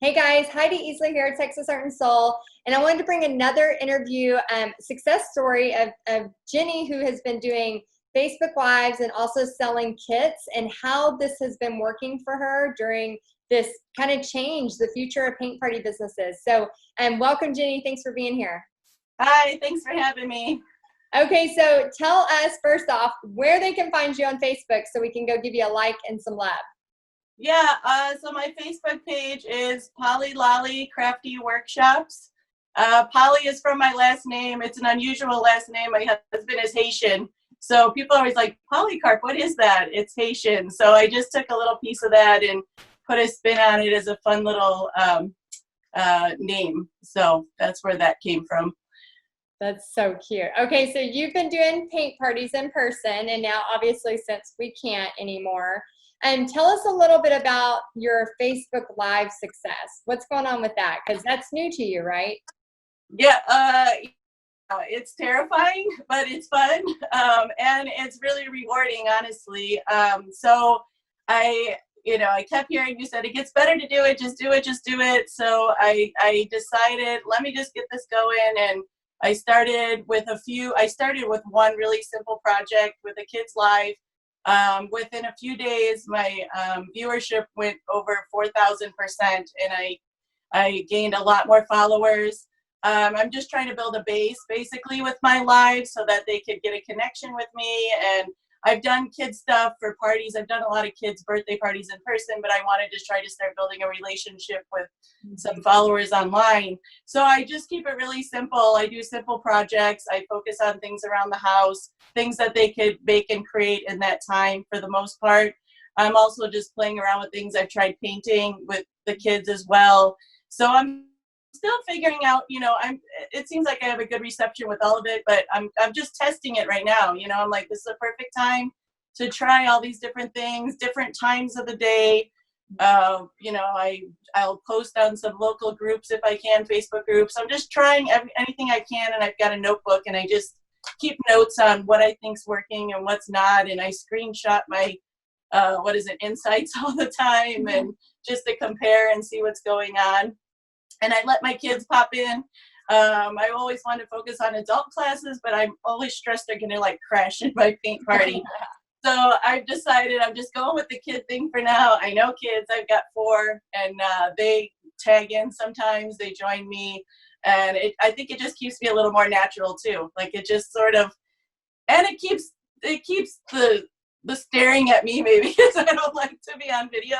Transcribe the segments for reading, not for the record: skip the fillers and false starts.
Hey guys, Heidi Easley here at Texas Art and Soul, and I wanted to bring another interview success story of Jenny, who has been doing Facebook Lives and also selling kits, and how this has been working for her during this kind of change, the future of paint party businesses. So welcome Jenny, thanks for being here. Hi, thanks for having me. Okay, so tell us first off where they can find you on Facebook so we can go give you a like and some love. Yeah, so my Facebook page is Polly Lolly Crafty Workshops. Polly is from my last name. It's an unusual last name. My husband is Haitian. So people are always like, Polycarpe, what is that? It's Haitian. So I just took a little piece of that and put a spin on it as a fun little name. So that's where that came from. That's so cute. Okay, so you've been doing paint parties in person, and now obviously since we can't anymore, and tell us a little bit about your Facebook Live success. What's going on with that? Because that's new to you, right? Yeah, it's terrifying, but it's fun, and it's really rewarding, honestly. So I kept hearing you said it gets better to do it, just do it, just do it. So I decided, let me just get this going, and I started with one really simple project with a kids live. Within a few days, my viewership went over 4,000%, and I gained a lot more followers. I'm just trying to build a base basically with my live so that they could get a connection with me. And I've done kids stuff for parties. I've done a lot of kids' birthday parties in person, but I wanted to try to start building a relationship with some followers online. So I just keep it really simple. I do simple projects. I focus on things around the house, things that they could make and create in that time for the most part. I'm also just playing around with things. I've tried painting with the kids as well. So I'm still figuring out, it seems like I have a good reception with all of it, but I'm just testing it right now. I'm like, this is a perfect time to try all these different things, different times of the day. I'll post on some local groups if I can, Facebook groups. I'm just trying anything I can, and I've got a notebook, and I just keep notes on what I think's working and what's not, and I screenshot my insights all the time, and just to compare and see what's going on. And I let my kids pop in. I always want to focus on adult classes, but I'm always stressed they're going to crash in my paint party. So I've decided I'm just going with the kid thing for now. I know kids, I've got 4, and they tag in sometimes, they join me. And I think it just keeps me a little more natural too. It just sort of, and it keeps the staring at me maybe because I don't like to be on video.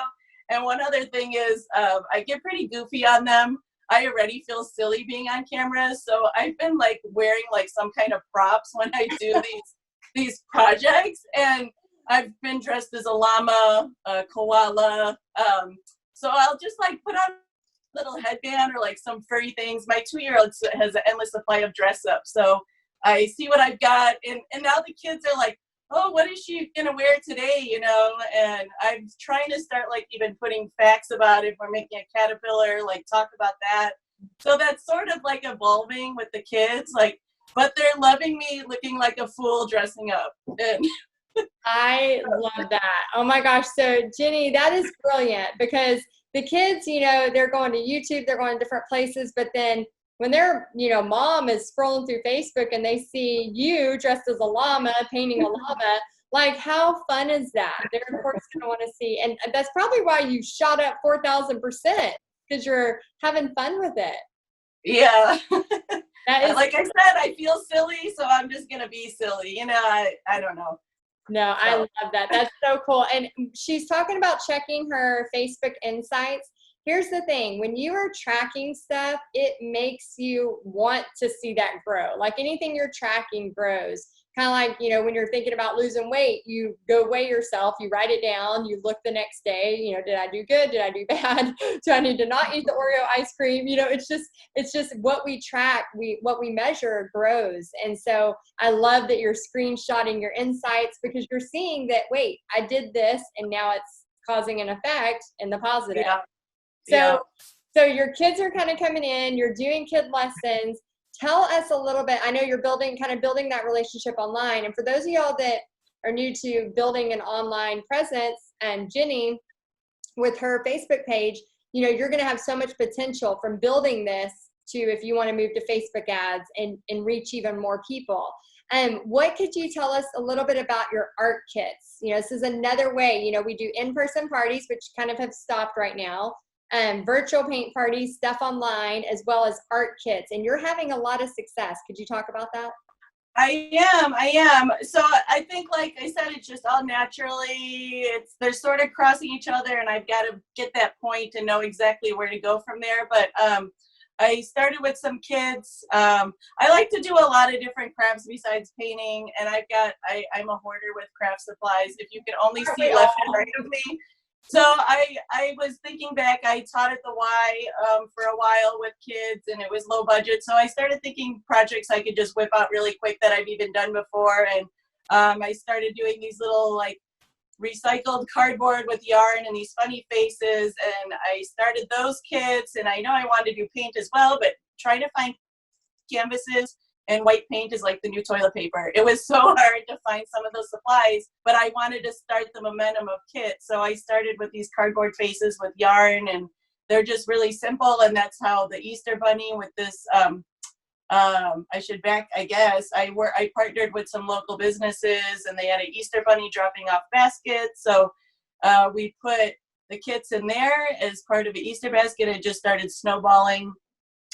And one other thing is I get pretty goofy on them. I already feel silly being on camera. So I've been wearing some kind of props when I do these projects. And I've been dressed as a llama, a koala. So I'll just put on a little headband or some furry things. My 2-year-old has an endless supply of dress up. So I see what I've got. And now the kids are like, oh, what is she going to wear today, And I'm trying to start, even putting facts about if we're making a caterpillar, talk about that. So that's sort of, evolving with the kids, but they're loving me looking like a fool dressing up. And I love that. Oh, my gosh. So, Jenny, that is brilliant because the kids, they're going to YouTube, they're going to different places, but then when their, mom is scrolling through Facebook and they see you dressed as a llama, painting a llama, how fun is that? They're, of course, going to want to see. And that's probably why you shot up 4,000%, because you're having fun with it. Yeah. That is, like I said, I feel silly, so I'm just going to be silly. I don't know. No, I love that. That's so cool. And she's talking about checking her Facebook insights. Here's the thing, when you are tracking stuff, it makes you want to see that grow. Anything you're tracking grows. Kind of when you're thinking about losing weight, you go weigh yourself, you write it down, you look the next day, did I do good? Did I do bad? Do I need to not eat the Oreo ice cream? It's just what we track, what we measure grows. And so I love that you're screenshotting your insights because you're seeing that, wait, I did this and now it's causing an effect in the positive. Yeah. So your kids are kind of coming in, you're doing kid lessons. Tell us a little bit. I know you're building that relationship online. And for those of y'all that are new to building an online presence, and Jenny with her Facebook page, you're going to have so much potential from building this to, if you want to move to Facebook ads and reach even more people. What could you tell us a little bit about your art kits? This is another way, we do in-person parties, which kind of have stopped right now, virtual paint parties, stuff online, as well as art kits. And you're having a lot of success. Could you talk about that? I am. So I think, like I said, it's just all naturally, they're sort of crossing each other, and I've got to get that point and know exactly where to go from there. But I started with some kids. I like to do a lot of different crafts besides painting, and I'm a hoarder with craft supplies. If you could only see left and right of me. So I was thinking back, I taught at the Y for a while with kids, and it was low budget. So I started thinking projects I could just whip out really quick that I've even done before. And I started doing these little like recycled cardboard with yarn and these funny faces. And I started those kits, and I know I wanted to do paint as well, but trying to find canvases and white paint is like the new toilet paper. It was so hard to find some of those supplies, but I wanted to start the momentum of kits. So I started with these cardboard faces with yarn, and they're just really simple. And that's how the Easter Bunny with this, I partnered with some local businesses, and they had an Easter Bunny dropping off baskets. So we put the kits in there as part of an Easter basket, and just started snowballing.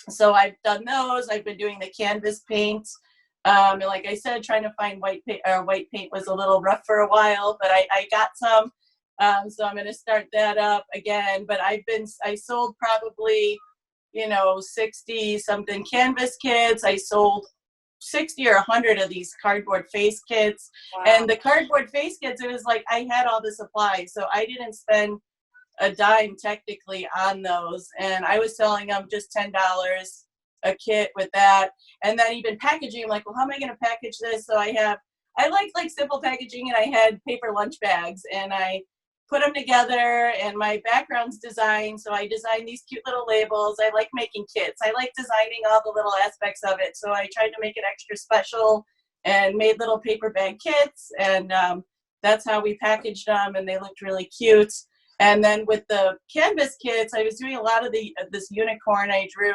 So I've done those. I've been doing the canvas paint. And like I said, trying to find white paint was a little rough for a while, but I got some. So I'm going to start that up again. But I sold probably, 60 something canvas kits. I sold 60 or 100 of these cardboard face kits. Wow. And the cardboard face kits, it was like I had all the supplies. So I didn't spend a dime technically on those, and I was selling them just $10 a kit with that. And then even packaging, I'm like, well, how am I going to package this? So I like simple packaging, and I had paper lunch bags, and I put them together, and my background's design, so I designed these cute little labels. I like making kits. I like designing all the little aspects of it, so I tried to make it extra special and made little paper bag kits, and that's how we packaged them, and they looked really cute. And then with the canvas kits, I was doing a lot of this unicorn I drew.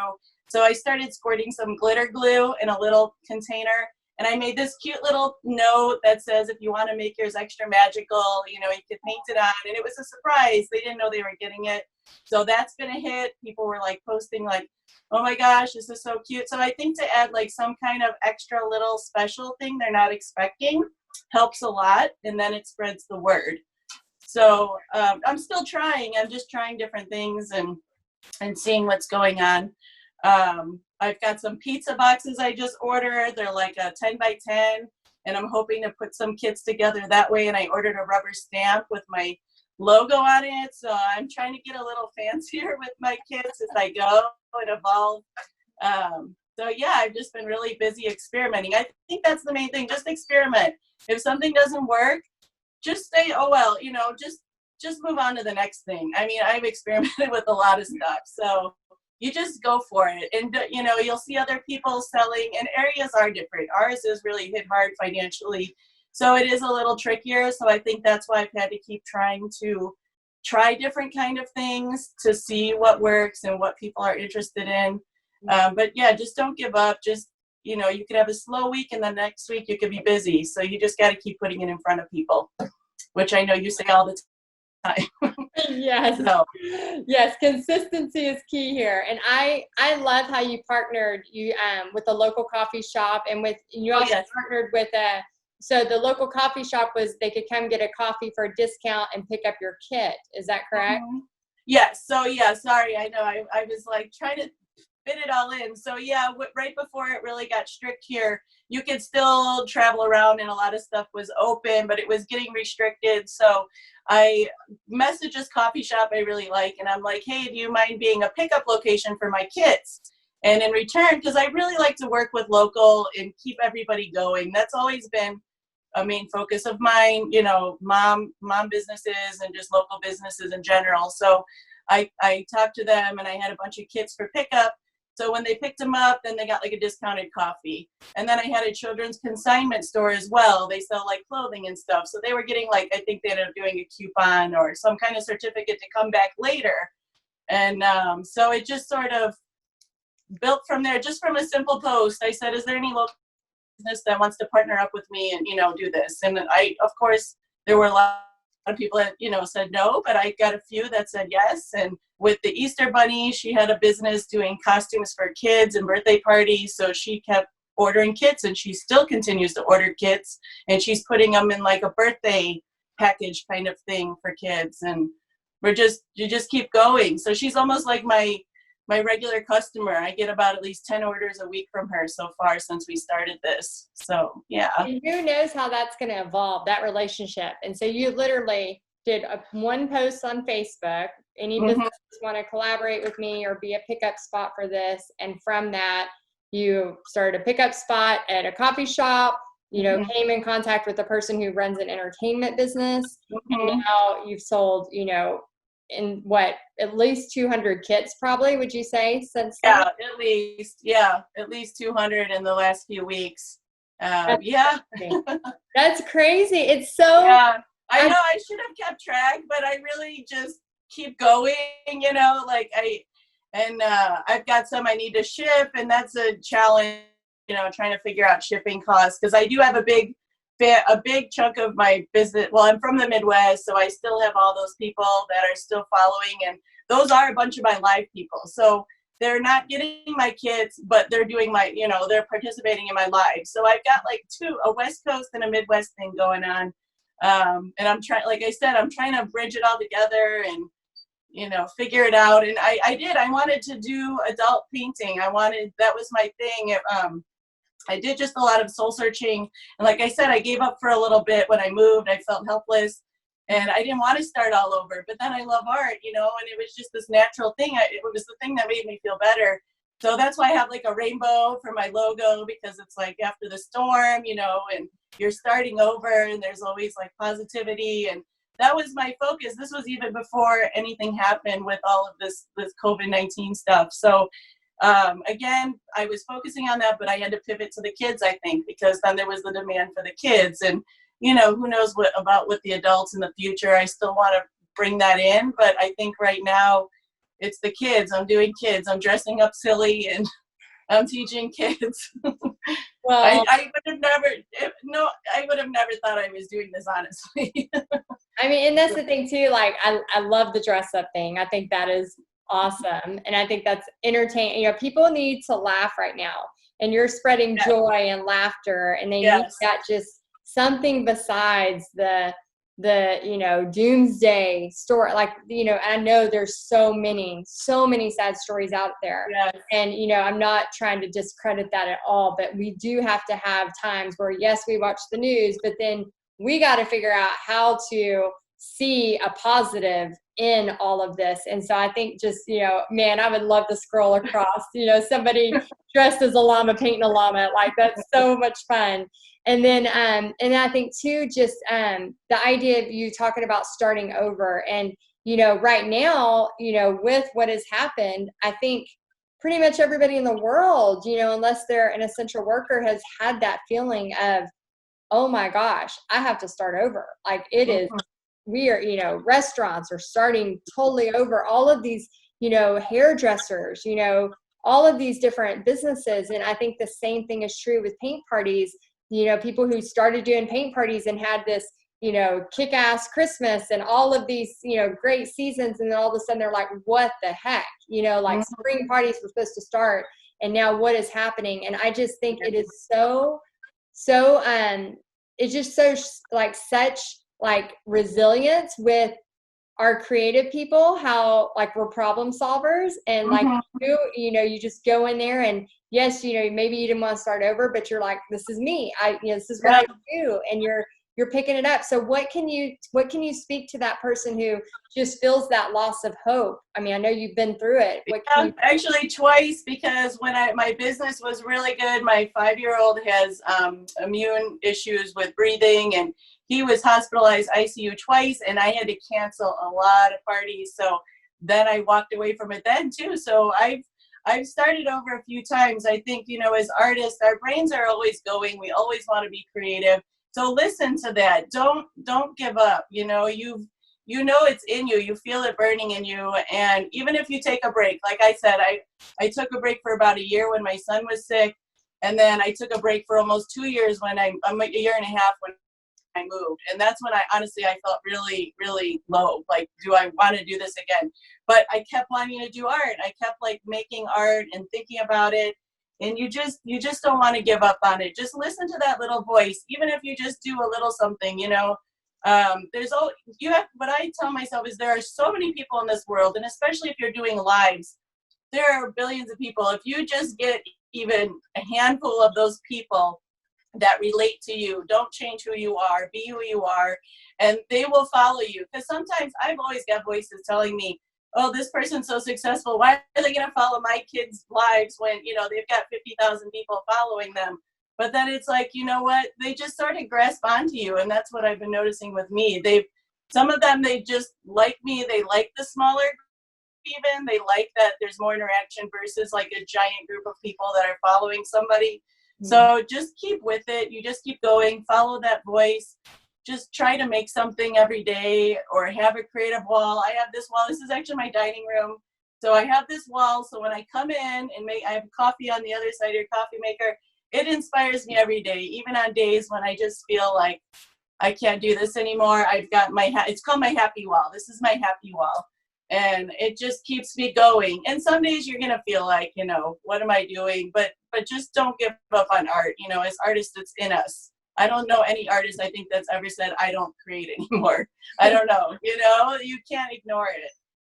So I started squirting some glitter glue in a little container, and I made this cute little note that says, if you want to make yours extra magical, you could paint it on. And it was a surprise. They didn't know they were getting it. So that's been a hit. People were like posting like, oh my gosh, this is so cute. So I think to add like some kind of extra little special thing they're not expecting helps a lot. And then it spreads the word. So I'm still trying. I'm just trying different things and seeing what's going on. I've got some pizza boxes I just ordered. They're like a 10 by 10, and I'm hoping to put some kits together that way. And I ordered a rubber stamp with my logo on it. So I'm trying to get a little fancier with my kits as I go and evolve. So yeah, I've just been really busy experimenting. I think that's the main thing. Just experiment. If something doesn't work, just say, oh, well, just move on to the next thing. I mean, I've experimented with a lot of stuff. So you just go for it. And, you'll see other people selling, and areas are different. Ours is really hit hard financially. So it is a little trickier. So I think that's why I've had to keep trying to try different kind of things to see what works and what people are interested in. But yeah, just don't give up. Just, you could have a slow week, and the next week you could be busy. So you just got to keep putting it in front of people, which I know you say all the time. Yes. So. Yes, consistency is key here. And I love how you partnered with a local coffee shop, and you also partnered with so the local coffee shop they could come get a coffee for a discount and pick up your kit. Is that correct? Mm-hmm. Yes. So yeah, sorry. I know I was like trying to fit it all in. So yeah, right before it really got strict here, you could still travel around, and a lot of stuff was open, but it was getting restricted. So I messaged this coffee shop I really like, and I'm like, hey, do you mind being a pickup location for my kits? And in return, because I really like to work with local and keep everybody going. That's always been a main focus of mine, mom businesses and just local businesses in general. So I talked to them, and I had a bunch of kits for pickup. So when they picked them up, then they got like a discounted coffee. And then I had a children's consignment store as well. They sell like clothing and stuff. So they were getting like, I think they ended up doing a coupon or some kind of certificate to come back later. And so it just sort of built from there, just from a simple post. I said, is there any local business that wants to partner up with me and, do this? And of course, there were a lot of people that, said no, but I got a few that said yes. And with the Easter Bunny, she had a business doing costumes for kids and birthday parties. So she kept ordering kits, and she still continues to order kits, and she's putting them in like a birthday package kind of thing for kids. And you just keep going. So she's almost like my regular customer. I get about at least 10 orders a week from her so far since we started this. So, yeah. And who knows how that's going to evolve, that relationship. And so you literally did one post on Facebook. Any businesses want to collaborate with me or be a pickup spot for this. And from that, you started a pickup spot at a coffee shop, came in contact with the person who runs an entertainment business. And now you've sold, in at least 200 kits probably, would you say, since then? At least 200 in the last few weeks. That's crazy. It's so I know I should have kept track, but I really just keep going, I've got some I need to ship, and that's a challenge, trying to figure out shipping costs, because I do have a big chunk of my business. Well, I'm from the Midwest, so I still have all those people that are still following, and those are a bunch of my live people. So they're not getting my kits, but they're doing they're participating in my live. So I've got like a West Coast and a Midwest thing going on. And I'm trying, like I said, I'm trying to bridge it all together and, figure it out. And I wanted to do adult painting. That was my thing. I did just a lot of soul searching. And like I said, I gave up for a little bit when I moved. I felt helpless and I didn't want to start all over, but then I love art, and it was just this natural thing. It was the thing that made me feel better. So that's why I have like a rainbow for my logo, because it's like after the storm, and you're starting over, and there's always like positivity. And that was my focus. This was even before anything happened with all of this COVID-19 stuff. So again, I was focusing on that, but I had to pivot to the kids, I think, because then there was the demand for the kids. And, who knows about the adults in the future. I still want to bring that in, but I think right now it's the kids. I'm doing kids. I'm dressing up silly and I'm teaching kids. Well, I would have never thought I was doing this, honestly. I mean, and that's the thing too. Like, I love the dress up thing. I think that is awesome. And I think that's entertaining. People need to laugh right now, and you're spreading joy and laughter, and they need that, just something besides the doomsday story. Like, I know there's so many sad stories out there. Yes. And, I'm not trying to discredit that at all, but we do have to have times where, yes, we watch the news, but then we got to figure out how to see a positive in all of this. And so I think just, man, I would love to scroll across, somebody dressed as a llama, painting a llama. Like, that's so much fun. And then I think too, just the idea of you talking about starting over, and, right now, with what has happened, I think pretty much everybody in the world, unless they're an essential worker, has had that feeling of, oh my gosh, I have to start over. Like, it is, we are, restaurants are starting totally over. All of these, hairdressers, all of these different businesses. And I think the same thing is true with paint parties. People who started doing paint parties and had this, kick-ass Christmas and all of these, great seasons. And then all of a sudden they're like, what the heck? Like, spring parties were supposed to start, and now what is happening? And I just think it is it's just so like such like resilience with our creative people, how like we're problem solvers, and like you just go in there, and yes, maybe you didn't want to start over, but you're like, this is me. This is what I do, and you're picking it up. So what can you speak to that person who just feels that loss of hope? I mean, I know you've been through it. Actually twice, because when my business was really good, my 5-year-old has immune issues with breathing, and he was hospitalized ICU twice, and I had to cancel a lot of parties. So then I walked away from it then too. So I've started over a few times. I think, as artists, our brains are always going. We always want to be creative. So listen to that. Don't give up. you know it's in you. You feel it burning in you. And even if you take a break, like I said, I took a break for about a year when my son was sick. And then I took a break for almost 2 years when I'm a year and a half when I moved. And that's when I felt really, really low. Like, do I want to do this again? But I kept wanting to do art. I kept like making art and thinking about it. And you just don't want to give up on it. Just listen to that little voice, even if you just do a little something, you know. What I tell myself is there are so many people in this world, and especially if you're doing lives, there are billions of people. If you just get even a handful of those people that relate to you, don't change who you are, be who you are, and they will follow you. Because sometimes I've always got voices telling me, oh, this person's so successful, why are they going to follow my kids' lives when, you know, they've got 50,000 people following them? But then it's like, you know what, they just sort of grasp onto you. And that's what I've been noticing with me. Some of them, they just like me. They like the smaller group even. They like that there's more interaction versus like a giant group of people that are following somebody. Mm-hmm. So just keep with it. You just keep going, follow that voice. Just try to make something every day or have a creative wall. I have this wall. This is actually my dining room. So I have this wall. So when I come in and I have coffee on the other side of your coffee maker, it inspires me every day, even on days when I just feel like I can't do this anymore. I've got it's called my happy wall. This is my happy wall. And it just keeps me going. And some days you're going to feel like, you know, what am I doing? But just don't give up on art. You know, as artists, it's in us. I don't know any artist, I think, that's ever said, I don't create anymore. I don't know. You know, you can't ignore it.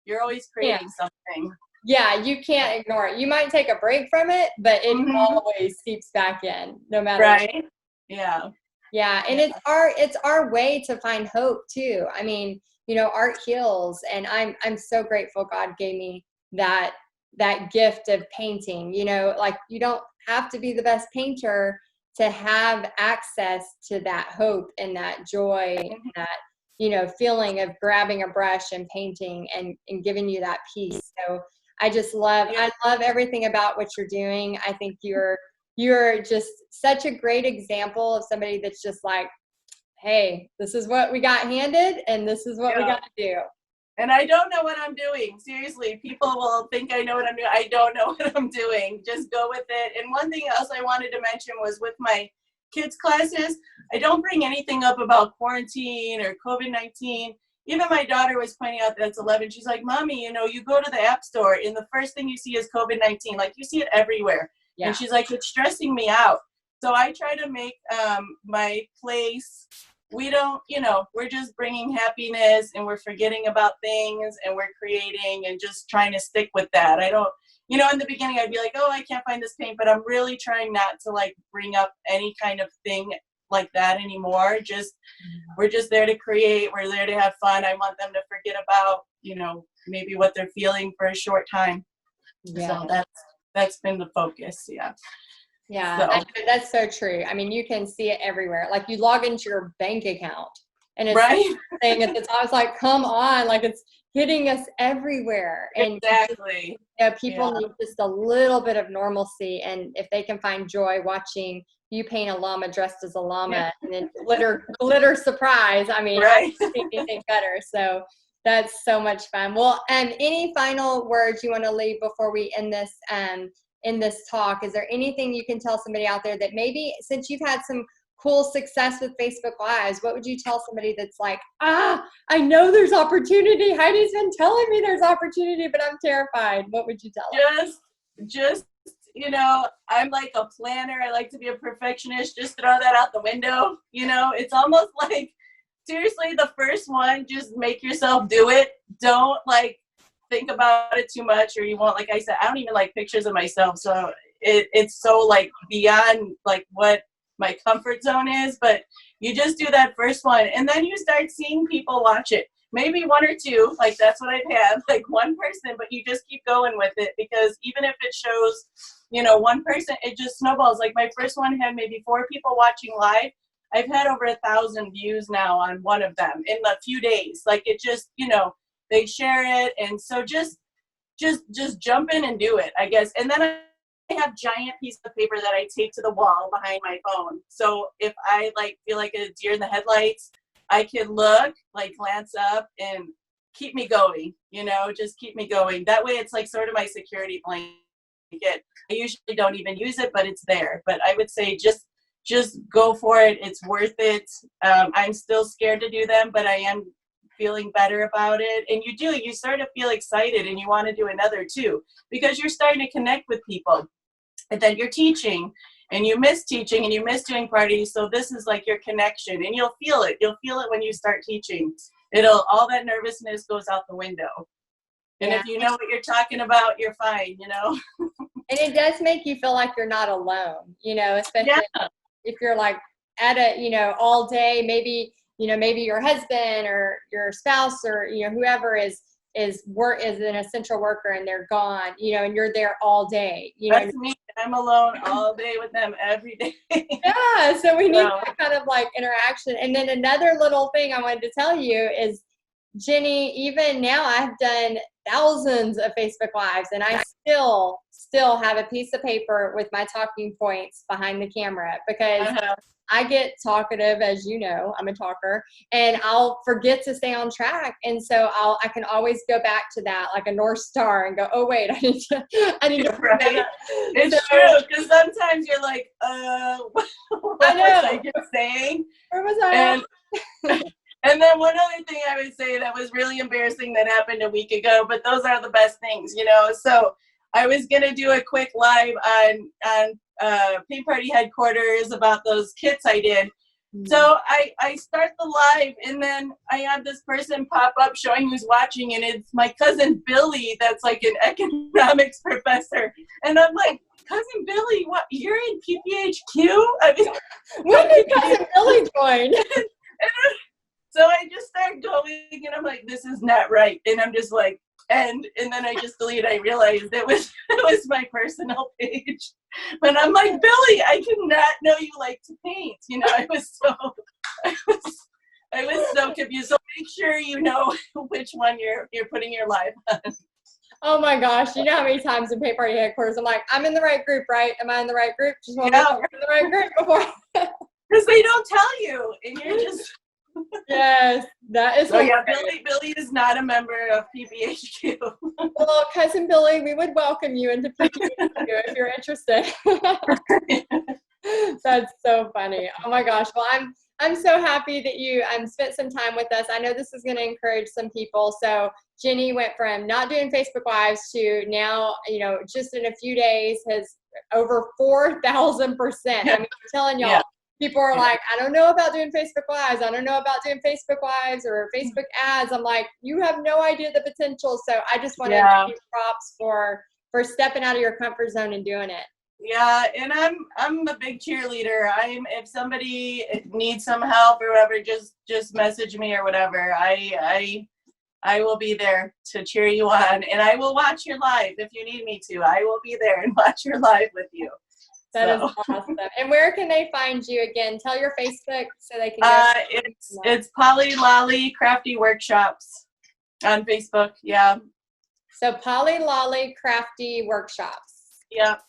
You're always creating something. Yeah, you can't ignore it. You might take a break from it, but it always seeps back in, no matter right. What. Yeah. Yeah, and it's our way to find hope too. I mean, you know, art heals, and I'm so grateful God gave me that gift of painting. You know, like you don't have to be the best painter to have access to that hope and that joy and that, you know, feeling of grabbing a brush and painting and giving you that peace. So I love everything about what you're doing. I think you're just such a great example of somebody that's just like, hey, this is what we got handed and this is what we got to do. And I don't know what I'm doing. Seriously, people will think I know what I'm doing. I don't know what I'm doing. Just go with it. And one thing else I wanted to mention was with my kids' classes, I don't bring anything up about quarantine or COVID-19. Even my daughter was pointing out that's 11. She's like, Mommy, you know, you go to the app store and the first thing you see is COVID-19. Like you see it everywhere. Yeah. And she's like, it's stressing me out. So I try to make my place, we don't, you know, we're just bringing happiness and we're forgetting about things and we're creating and just trying to stick with that. I don't, you know, in the beginning I'd be like, oh, I can't find this paint, but I'm really trying not to like bring up any kind of thing like that anymore. We're just there to create. We're there to have fun. I want them to forget about, you know, maybe what they're feeling for a short time. Yeah. So that's been the focus. Yeah. Yeah, so. That's so true. I mean, you can see it everywhere. Like you log into your bank account and it's saying at the top, it's like, come on, like it's hitting us everywhere. And exactly. You know, people need just a little bit of normalcy. And if they can find joy watching you paint a llama dressed as a llama and then glitter surprise, I mean, I don't think anything better. So that's so much fun. Well, any final words you want to leave before we end this in this talk? Is there anything you can tell somebody out there that maybe, since you've had some cool success with Facebook Lives, what would you tell somebody that's like, I know there's opportunity. Heidi's been telling me there's opportunity, but I'm terrified. What would you tell them? Just, you know, I'm like a planner. I like to be a perfectionist. Just throw that out the window. You know, it's almost like, seriously, the first one, just make yourself do it. Don't like think about it too much or you won't. Like I said, I don't even like pictures of myself, so it's so like beyond like what my comfort zone is. But you just do that first one and then you start seeing people watch it, maybe one or two, like that's what I've had, like one person, but you just keep going with it, because even if it shows, you know, one person, it just snowballs. Like my first one had maybe 4 people watching live. I've had over 1,000 views now on one of them in a few days. Like it just, you know, they share it. And so just jump in and do it, I guess. And then I have giant pieces of paper that I tape to the wall behind my phone. So if I like feel like a deer in the headlights, I could look, like glance up and keep me going, just keep me going. That way it's like sort of my security blanket. I usually don't even use it, but it's there. But I would say just go for it. It's worth it. I'm still scared to do them, but I am feeling better about it. And you sort of feel excited and you want to do another too, because you're starting to connect with people and then you're teaching and you miss teaching and you miss doing parties. So this is like your connection, and you'll feel it when you start teaching. All that nervousness goes out the window. And if you know what you're talking about, you're fine, And it does make you feel like you're not alone, especially if you're like at all day, maybe your husband or your spouse or, whoever is an essential worker and they're gone, and you're there all day, That's me. I'm alone all day with them every day. Yeah. So we need that kind of like interaction. And then another little thing I wanted to tell you is, Jenny, even now I've done thousands of Facebook Lives and I still have a piece of paper with my talking points behind the camera because I get talkative, as you know, I'm a talker, and I'll forget to stay on track. And so I can always go back to that like a North Star and go, oh wait, I need to right. It's true, because sometimes you're like, what was I just saying? Where was I? And then one other thing I would say that was really embarrassing that happened a week ago, but those are the best things, So I was going to do a quick live on Paint Party headquarters about those kits I did. So I start the live, and then I have this person pop up showing who's watching, and it's my cousin Billy that's like an economics professor. And I'm like, Cousin Billy, what? You're in PPHQ? I mean, when did Cousin Billy join? So I just start going, and I'm like, this is not right. And I'm just like, and then I just deleted. I realized it was my personal page. But I'm like, Billy, I did not know you like to paint. I was so confused. So make sure you know which one you're putting your live on. Oh my gosh, you know how many times in Paint Party headquarters I'm like, I'm in the right group, right? Am I in the right group? Just want to make sure I'm in the right group before. Because they don't tell you, and you're just. Yes, that is. So yeah, Billy is not a member of PPHQ. Well, Cousin Billy, we would welcome you into PPHQ if you're interested. That's so funny. Oh my gosh. Well, I'm so happy that you spent some time with us. I know this is going to encourage some people. So Jenny went from not doing Facebook Lives to now, just in a few days has over 4,000%. I mean, I'm telling y'all. People are like, I don't know about doing Facebook Lives. I don't know about doing Facebook Lives or Facebook ads. I'm like, you have no idea the potential. So I just wanted to give you props for stepping out of your comfort zone and doing it. Yeah, and I'm a big cheerleader. If somebody needs some help or whatever, just message me or whatever. I will be there to cheer you on, and I will watch your live if you need me to. I will be there and watch your live with you. That is awesome. And where can they find you again? Tell your Facebook so they can go. It's Polly Lolly Crafty Workshops on Facebook. Yeah. So Polly Lolly Crafty Workshops. Yep.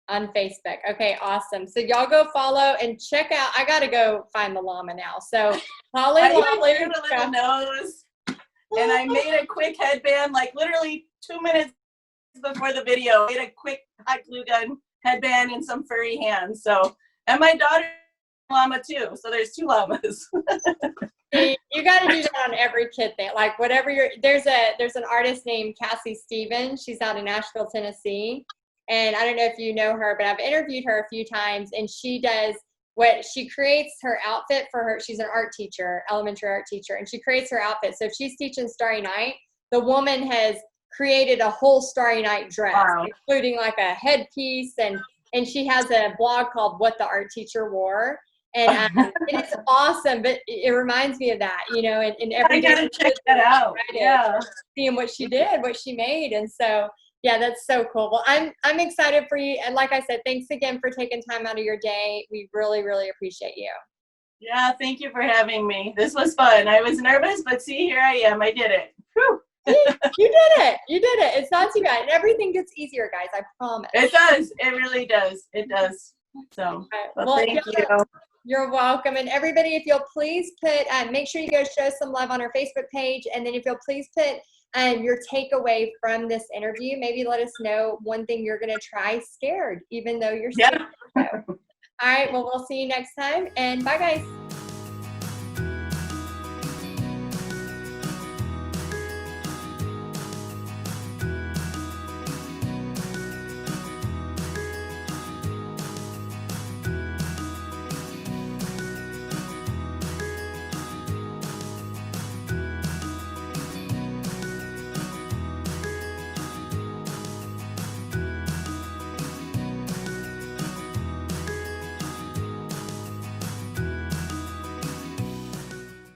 On Facebook. Okay, awesome. So y'all go follow and check out. I gotta go find the llama now. So Polly Lolly. I a little nose, and I made a quick headband, like literally 2 minutes before the video. I made a quick hot glue gun headband and some furry hands. So, and my daughter llama too. So there's 2 llamas. You got to do that on every kid thing. Like whatever there's an artist named Cassie Stevens. She's out in Nashville, Tennessee. And I don't know if you know her, but I've interviewed her a few times, and she creates her outfit for her. She's an art teacher, elementary art teacher, and she creates her outfit. So if she's teaching Starry Night, the woman has created a whole Starry Night dress, including like a headpiece, and she has a blog called What the Art Teacher Wore, and it's awesome. But it reminds me of that, and every day I gotta check that out. Yeah, seeing what she did, what she made, and so yeah, that's so cool. Well, I'm excited for you, and like I said, thanks again for taking time out of your day. We really, really appreciate you. Yeah, thank you for having me. This was fun. I was nervous, but see, here I am. I did it. Whew. You did it. It's not too bad. And everything gets easier, guys. I promise. It does. It really does. It does. So, well, thank you. You're welcome. And everybody, if you'll please put, make sure you go show some love on our Facebook page. And then if you'll please put your takeaway from this interview, maybe let us know one thing you're going to try scared, even though you're scared. Yeah. So, all right. Well, we'll see you next time. And bye, guys.